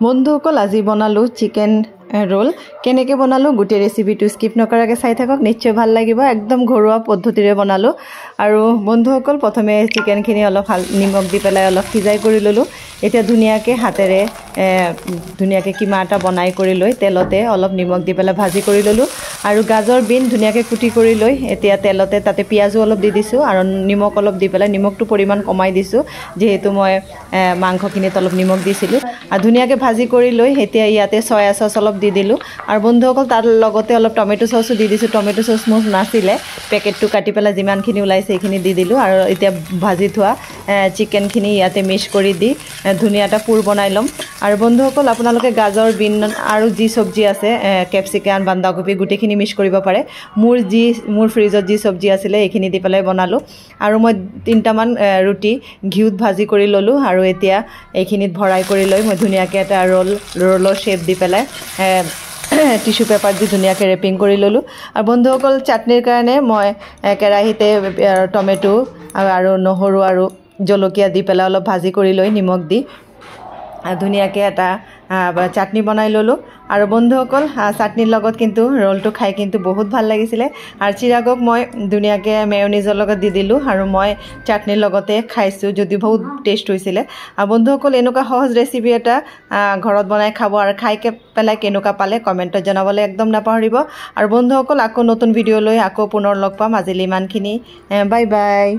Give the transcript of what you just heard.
বন্ধুসকল আজি বনালো চিকেন रोल केनेके बनालो गोटे रेसिपिटो स्किप नकराके चाइ थाকক निश्चय ভাল লাগিব एकदम घरुवा पद्धतिरे बनालो आरो बंधुসকল प्रथमे चिकेन खिनि अलप निमक दि पेलाय अलप सिजाइ करि ललो एटा धुनियाके हातेरे धुनियाके किमा आटा बनाइ करि लय तेलते अलप निमक दि पेला भाजी करि ललो आरो गाजर बिन धुनियाके कुटी करि लय एटा तेलते ताते पियाजो अलप दि दिसु आरो निमक अलप दि पेला निमकटो परिमाण कमाइ दिसु जेहेतु মই मांसखिनि अलप निमक दिसिलु आ धुनियाके भाजी करि लय एटा याते सया सस अलप দি দিলো আর বন্ধুসকল তার লগতে অলপ টমেটো সসও দি দিছো টমেটো সস মোস নাছিলে প্যাকেটটো কাটি পেলা যিমানখিনি ওলাইছে এইখিনি দি দিলো আর এতিয়া ভাজি থোৱা চিকেনখিনি ইয়াতে মিক্স কৰি দি ধুনিয়াটা পুৰ বনাই লম আৰ বন্ধুসকল আপোনালোকে গাজৰ বিন আৰু যি সবজি আছে ক্যাপসিকাম বান্ধাকপি গুটেখিনি মিক্স কৰিব পাৰে মোৰ ফ্ৰিজত যি সবজি আছিলে এইখিনি দি পেলাই বনালো আৰু মই তিনটামান ৰুটি ঘিউত ভাজি কৰি ললো আৰু এতিয়া এইখিনিত ভৰাই কৰি লৈ মই ধুনিয়াকে এটা रोलर शेप দি পেলাই টিস্যু পেপাৰ দি ধুনিয়াকে ৰেপিং কৰি ললো আৰু বন্ধুসকল চাটনিৰ কাৰণে মই কেৰাহীতে টমেটো আৰু নহৰু আৰু জলকীয়া দি পেলাই অলপ ভাজি কৰি লৈ নিমখ দি ধুনিয়াকে এটা চাটনি বনাই ললো আৰু বন্ধুসকল চাটনিৰ লগত কিন্তু रोलটো খাই কিন্তু বহুত ভাল লাগিছিলে আৰু চিৰাগক মই ধুনিয়াকে মেয়োনিজৰ লগত দি দিলো আৰু মই চাটনিৰ লগতে খাইছো যদি বহুত টেষ্ট হৈছিলে আৰু বন্ধুসকল এনেকুৱা সহজ ৰেচিপি এটা ঘৰত বনাই খাব আৰু খাইকে পেলাই কেনেকুৱা পালে কমেন্টত জনাবলৈ একদম নাপাহৰিব আৰু বন্ধুসকল আকৌ নতুন ভিডিঅ লৈ আকৌ পুনৰ লগ পাম আজিলৈ ইমানখিনি বাই বাই